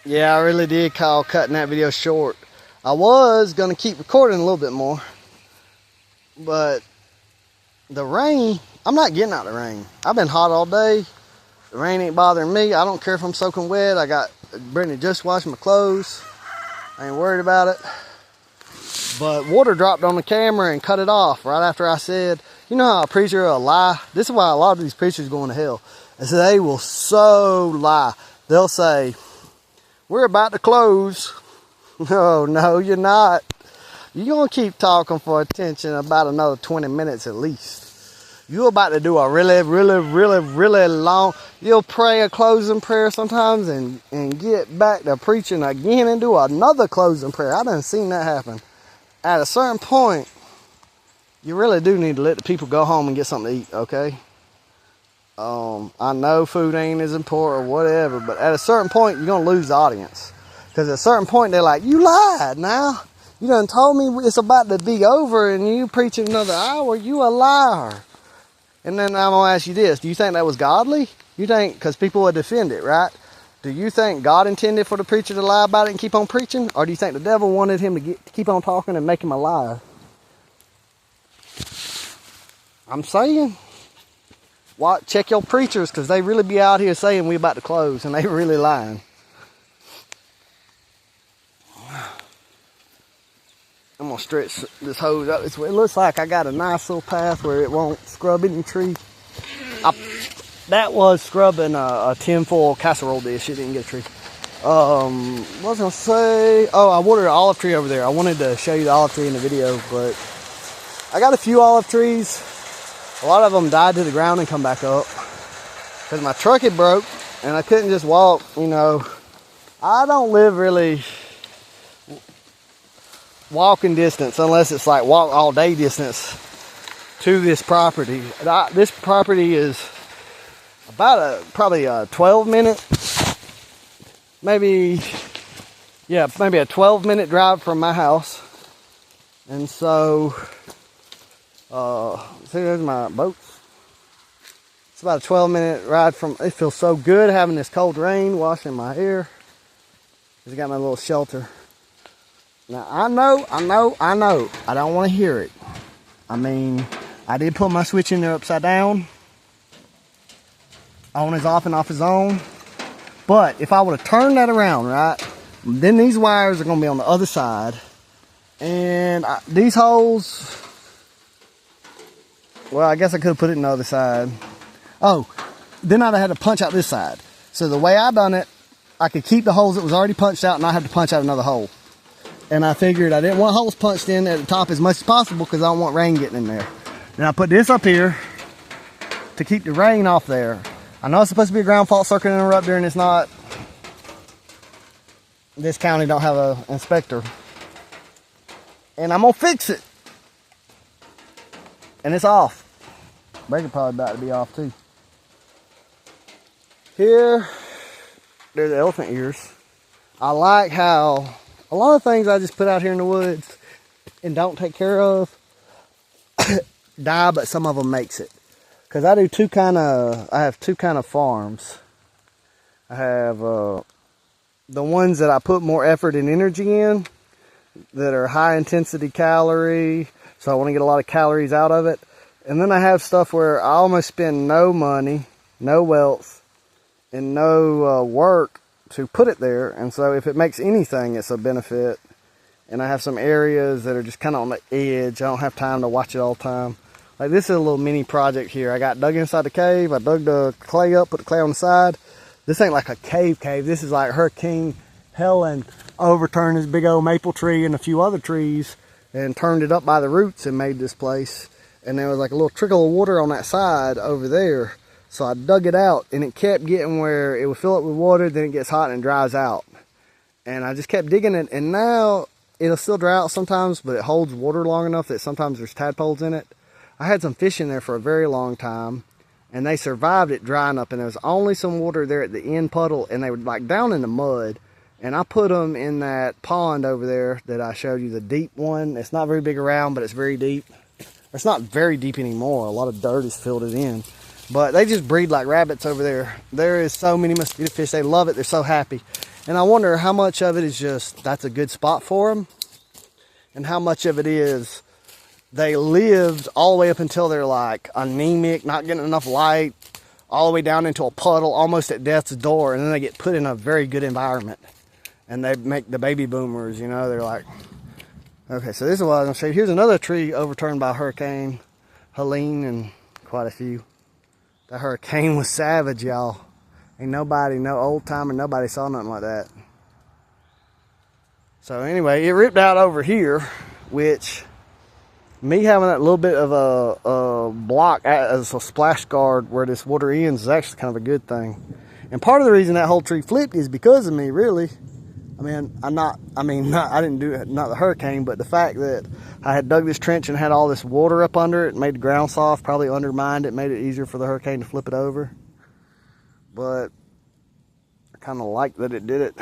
Yeah, I really did call cutting that video short. I was going to keep recording a little bit more, but the rain, I'm not getting out the rain. I've been hot all day. The rain ain't bothering me. I don't care if I'm soaking wet. I got Brittany just washed my clothes. I ain't worried about it. But water dropped on the camera and cut it off right after I said, you know how a preacher will lie? This is why a lot of these preachers going to hell. Is they will so lie. They'll say, we're about to close. No, you're not. You're going to keep talking for attention about another 20 minutes at least. You're about to do a really long, you'll pray a closing prayer sometimes and get back to preaching again and do another closing prayer. I done seen that happen. At a certain point, you really do need to let the people go home and get something to eat, okay? I know food ain't as important or whatever, but at a certain point, you're going to lose the audience. Because at a certain point, they're like, you lied now. You done told me it's about to be over and you preaching another hour. You a liar. And then I'm going to ask you this. Do you think that was godly? You think, because people would defend it, right? Do you think God intended for the preacher to lie about it and keep on preaching? Or do you think the devil wanted him to keep on talking and make him a liar? I'm saying, check your preachers, because they really be out here saying we about to close and they really lying. I'm going to stretch this hose out this way. It looks like I got a nice little path where it won't scrub any tree. That was scrubbing a tinfoil casserole dish. It didn't get a tree. What was I going to say? Oh, I watered an olive tree over there. I wanted to show you the olive tree in the video, but I got a few olive trees. A lot of them died to the ground and come back up because my truck had broke and I couldn't just walk, you know. I don't live really walking distance unless it's like walk all day distance to this property. This property is about probably a 12-minute, maybe a 12-minute drive from my house. And so, see, there's my boats. It's about a 12-minute ride from. It feels so good having this cold rain washing my hair. Just got my little shelter. Now, I know. I don't want to hear it. I mean, I did put my switch in there upside down. On is off and off is on. But if I would have turned that around, right, then these wires are going to be on the other side. And these holes, well, I guess I could have put it on the other side. Oh, then I'd have had to punch out this side. So the way I done it, I could keep the holes that was already punched out and not have to punch out another hole. And I figured I didn't want holes punched in at the top as much as possible because I don't want rain getting in there. Then I put this up here to keep the rain off there. I know it's supposed to be a ground fault circuit interrupter and it's not. This county don't have an inspector. And I'm gonna fix it. And it's off. Breaker probably about to be off too. Here, there's the elephant ears. I like how a lot of things I just put out here in the woods and don't take care of die, but some of them makes it. Because I have two kind of farms. I have the ones that I put more effort and energy in, that are high intensity calorie, so I want to get a lot of calories out of it. And then I have stuff where I almost spend no money, no wealth, and no work to put it there. And so if it makes anything, it's a benefit. And I have some areas that are just kind of on the edge. I don't have time to watch it all the time. Like this is a little mini project here. I got dug inside the cave. I dug the clay up, put the clay on the side. This ain't like a cave. This is like Hurricane Helen overturned this big old maple tree and a few other trees and turned it up by the roots and made this place. And there was like a little trickle of water on that side over there. So I dug it out and it kept getting where it would fill up with water, then it gets hot and it dries out. And I just kept digging it, and now it'll still dry out sometimes, but it holds water long enough that sometimes there's tadpoles in it. I had some fish in there for a very long time, and they survived it drying up, and there was only some water there at the end puddle, and they were like down in the mud. And I put them in that pond over there that I showed you, the deep one. It's not very big around, but it's very deep. It's not very deep anymore. A lot of dirt has filled it in. But they just breed like rabbits over there. There is so many mosquito fish. They love it. They're so happy. And I wonder how much of it is just that's a good spot for them, and how much of it is they lived all the way up until they're like anemic, not getting enough light, all the way down into a puddle, almost at death's door, and then they get put in a very good environment. And they make the baby boomers, you know, they're like, okay, so this is what I was gonna show you. Here's another tree overturned by Hurricane Helene and quite a few. That hurricane was savage, y'all. Ain't nobody, no old timer, nobody saw nothing like that. So anyway, it ripped out over here, which me having that little bit of a block as a splash guard where this water ends is actually kind of a good thing. And part of the reason that whole tree flipped is because of me, really. I didn't do it, not the hurricane, but the fact that I had dug this trench and had all this water up under it, made the ground soft, probably undermined it, made it easier for the hurricane to flip it over. But I kind of like that it did it.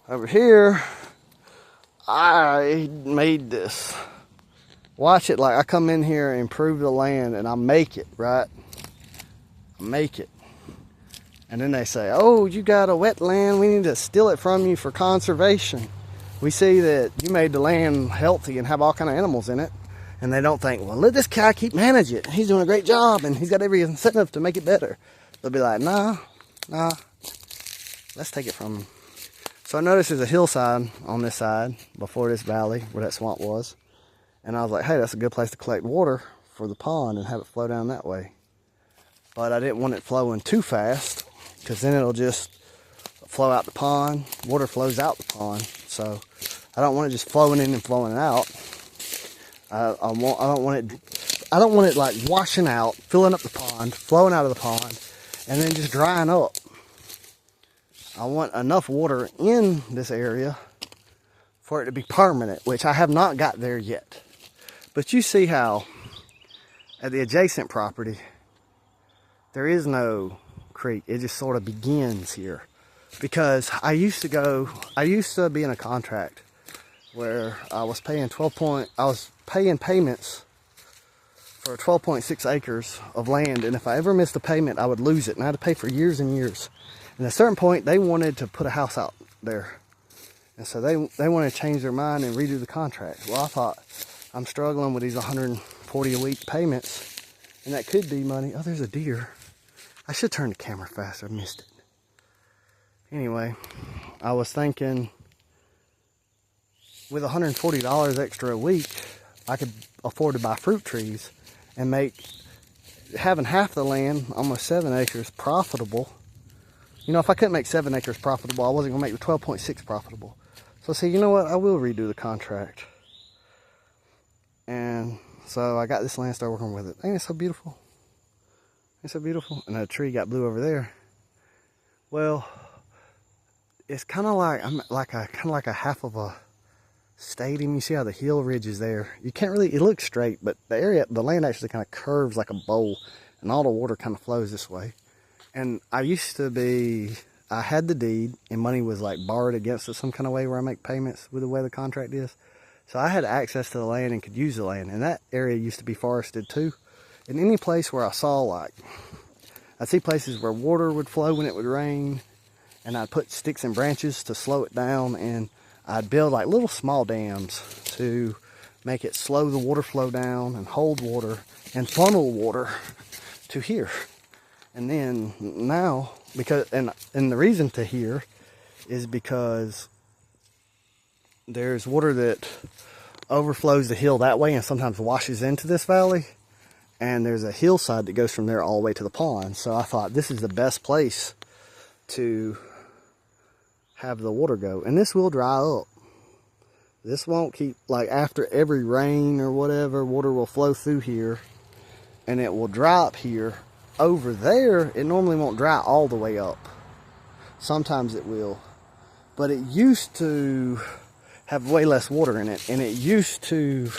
Over here, I made this. Watch it, like I come in here and improve the land and I make it, right? I make it. And then they say, oh, you got a wetland, we need to steal it from you for conservation. We see that you made the land healthy and have all kind of animals in it. And they don't think, well, let this guy keep managing it. He's doing a great job and he's got every incentive to make it better. They'll be like, nah, let's take it from him. So I noticed there's a hillside on this side before this valley where that swamp was. And I was like, hey, that's a good place to collect water for the pond and have it flow down that way. But I didn't want it flowing too fast because then it'll just flow out the pond. Water flows out the pond. So I don't want it just flowing in and flowing out. I don't want it like washing out, filling up the pond, flowing out of the pond, and then just drying up. I want enough water in this area for it to be permanent, which I have not got there yet. But you see how at the adjacent property, there is no creek. It just sort of begins here. Because I used to be in a contract where I was paying payments for 12.6 acres of land, and if I ever missed a payment, I would lose it, and I had to pay for years and years. And at a certain point, they wanted to put a house out there, and so they wanted to change their mind and redo the contract. Well, I thought, I'm struggling with these 140 a week payments, and that could be money. Oh, there's a deer. I should turn the camera faster. I missed it. Anyway, I was thinking with $140 extra a week, I could afford to buy fruit trees and make having half the land, almost 7 acres, profitable. You know, if I couldn't make 7 acres profitable, I wasn't going to make the 12.6 profitable. So I said, you know what, I will redo the contract. And so I got this land, started working with it. Ain't it so beautiful? It's so beautiful. And a tree got blew over there. Well, it's kind of like a half of a stadium. You see how the hill ridge is there? You can't really, it looks straight, but the land actually kind of curves like a bowl, and all the water kind of flows this way. And I had the deed, and money was like borrowed against it some kind of way where I make payments with the way the contract is. So I had access to the land and could use the land, and that area used to be forested too. And any place where I saw I'd see places where water would flow when it would rain, and I'd put sticks and branches to slow it down, and I'd build like little small dams to make it slow the water flow down and hold water and funnel water to here. And then now, and the reason to here is because there's water that overflows the hill that way and sometimes washes into this valley. And there's a hillside that goes from there all the way to the pond. So I thought this is the best place to have the water go. And this will dry up. This won't keep, like after every rain or whatever, water will flow through here and it will dry up here. Over there, it normally won't dry all the way up. Sometimes it will. But it used to have way less water in it, and it used to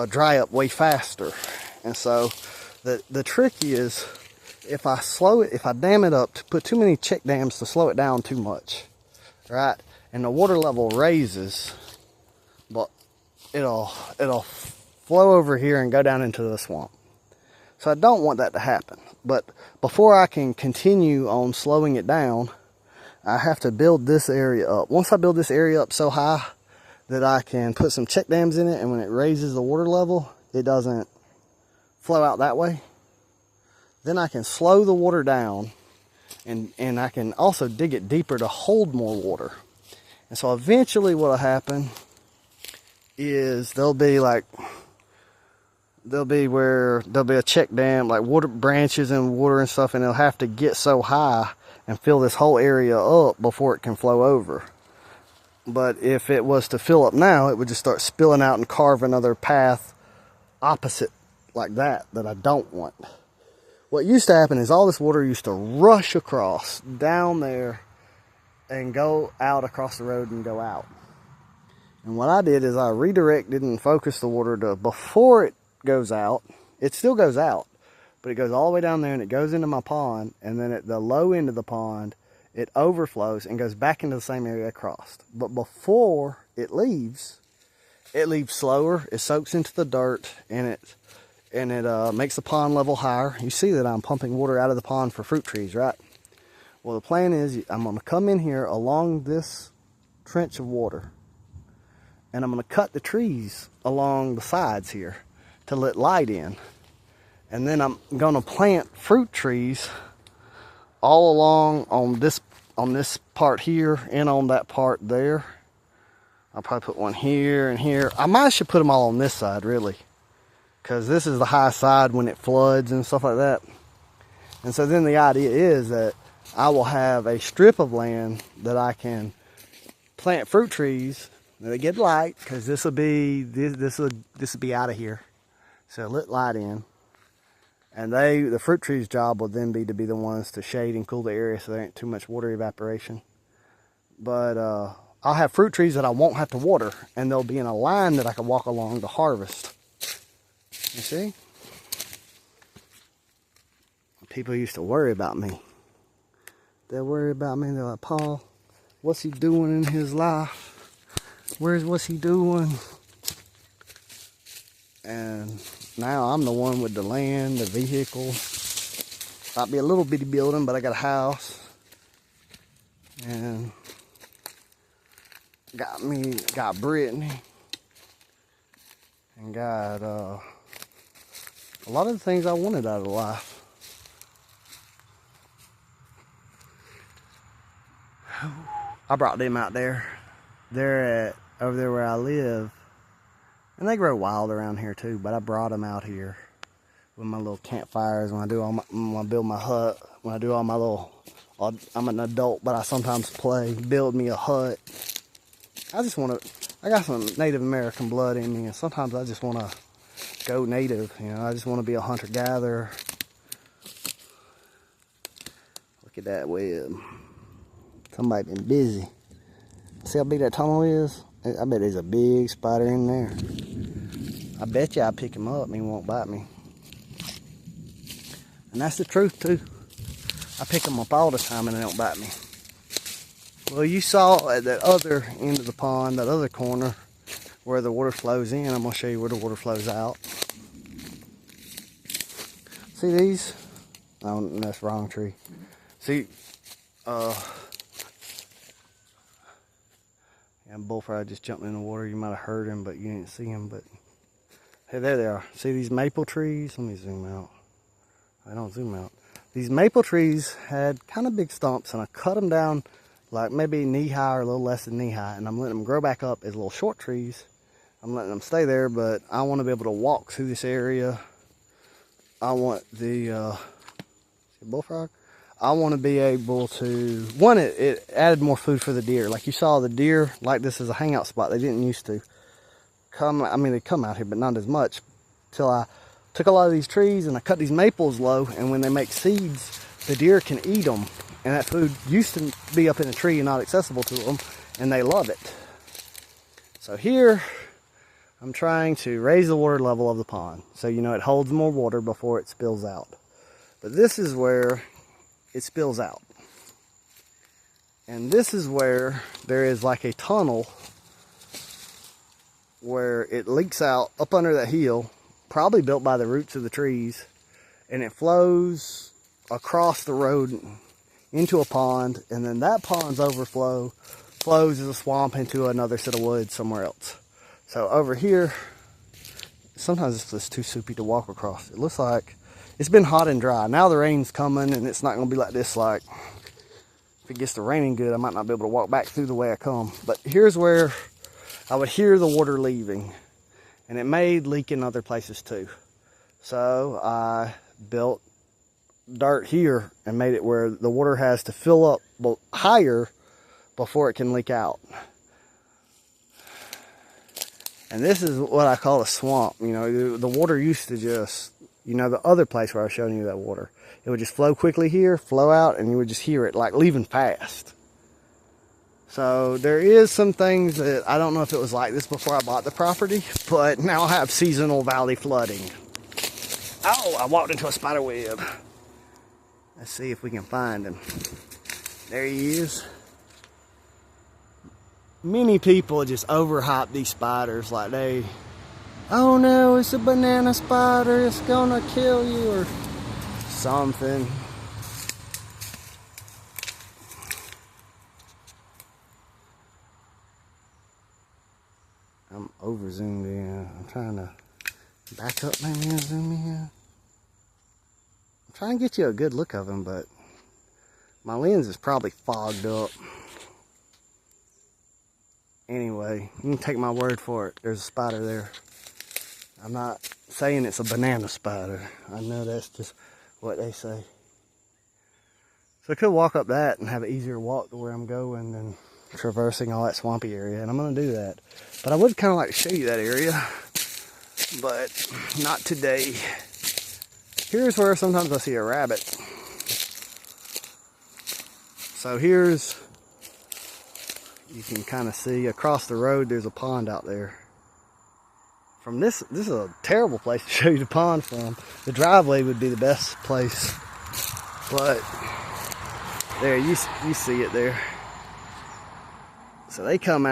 dry up way faster. And so the trick is, if I dam it up, to put too many check dams to slow it down too much, right? And the water level raises, but it'll flow over here and go down into the swamp. So I don't want that to happen. But before I can continue on slowing it down, I have to build this area up. Once I build this area up so high that I can put some check dams in it, and when it raises the water level, it doesn't flow out that way, then I can slow the water down, and I can also dig it deeper to hold more water. And so eventually what'll happen is there'll be a check dam, like water branches and water and stuff, and it'll have to get so high and fill this whole area up before it can flow over. But if it was to fill up now, it would just start spilling out and carve another path opposite like that I don't want. What used to happen is all this water used to rush across down there and go out across the road and go out. And what I did is I redirected and focused the water to, before it goes out, it still goes out, but it goes all the way down there and it goes into my pond, and then at the low end of the pond, it overflows and goes back into the same area across. But before it leaves slower, it soaks into the dirt, and it makes the pond level higher. You see that I'm pumping water out of the pond for fruit trees, right? Well, the plan is I'm going to come in here along this trench of water, and I'm going to cut the trees along the sides here to let light in. And then I'm going to plant fruit trees all along on this part here and on that part there. I'll probably put one here and here. I might should put them all on this side, really, because this is the high side when it floods and stuff like that. And so then the idea is that I will have a strip of land that I can plant fruit trees. They get light, because this will be out of here, so let light in. And the fruit trees' job will then be to be the ones to shade and cool the area so there ain't too much water evaporation. But I'll have fruit trees that I won't have to water, and they'll be in a line that I can walk along to harvest. You see? People used to worry about me. They'll worry about me. They're like, Paul, what's he doing in his life? What's he doing? And now I'm the one with the land, the vehicle. Might be a little bitty building, but I got a house. And got Brittany. And got a lot of the things I wanted out of life. I brought them out there. They're over there where I live. And they grow wild around here too, but I brought them out here with my little campfires when I build my hut, when I do all my little, I'm an adult, but I sometimes build me a hut. I got some Native American blood in me, and sometimes I just want to go native, I just want to be a hunter-gatherer. Look at that web. Somebody been busy. See how big that tunnel is? I bet there's a big spider in there. I bet you I'll pick him up and he won't bite me. And that's the truth too. I pick them up all the time and they don't bite me. Well, you saw at that other end of the pond, that other corner, where the water flows in. I'm going to show you where the water flows out. See these? Oh, that's the wrong tree. See, and bullfrog just jumped in the water. You might have heard him, but you didn't see him. But hey, there they are. See these maple trees? Let me zoom out. I don't zoom out. These maple trees had kind of big stumps, and I cut them down like maybe knee-high or a little less than knee-high, and I'm letting them grow back up as little short trees. I'm letting them stay there, but I want to be able to walk through this area. I want the bullfrog. I want to be able to, one, it added more food for the deer. Like you saw, the deer like this as a hangout spot. They didn't used to come, they come out here, but not as much. Till I took a lot of these trees and I cut these maples low, and when they make seeds, the deer can eat them. And that food used to be up in a tree and not accessible to them, and they love it. So here, I'm trying to raise the water level of the pond. So, it holds more water before it spills out. But this is where it spills out. And this is where there is like a tunnel where it leaks out up under that hill, probably built by the roots of the trees, and it flows across the road into a pond, and then that pond's overflow flows as a swamp into another set of woods somewhere else. So over here, sometimes it's just too soupy to walk across. It looks like it's been hot and dry. Now the rain's coming, and it's not going to be like this. Like, if it gets to raining good, I might not be able to walk back through the way I come. But here's where I would hear the water leaving, and it may leak in other places too. So I built dirt here and made it where the water has to fill up higher before it can leak out. And this is what I call a swamp. You know, the water used to just, you know, the other place where I was showing you that water, it would just flow quickly here, flow out, and you would just hear it like leaving fast. So there is some things that I don't know if it was like this before I bought the property, but now I have seasonal valley flooding. Oh, I walked into a spider web. Let's see if we can find him. There he is. Many people just overhype these spiders like they, oh no, it's a banana spider, it's gonna kill you or something. I'm over zoomed in. I'm trying to back up maybe and zoom in. I'm trying to get you a good look of him, but my lens is probably fogged up. Anyway, you can take my word for it. There's a spider there. I'm not saying it's a banana spider. I know that's just what they say. So I could walk up that and have an easier walk to where I'm going than traversing all that swampy area, and I'm going to do that. But I would kind of like to show you that area, but not today. Here's where sometimes I see a rabbit. So here's, you can kind of see across the road there's a pond out there. From this is a terrible place to show you the pond from. The driveway would be the best place, but there, you see it there. So they come out.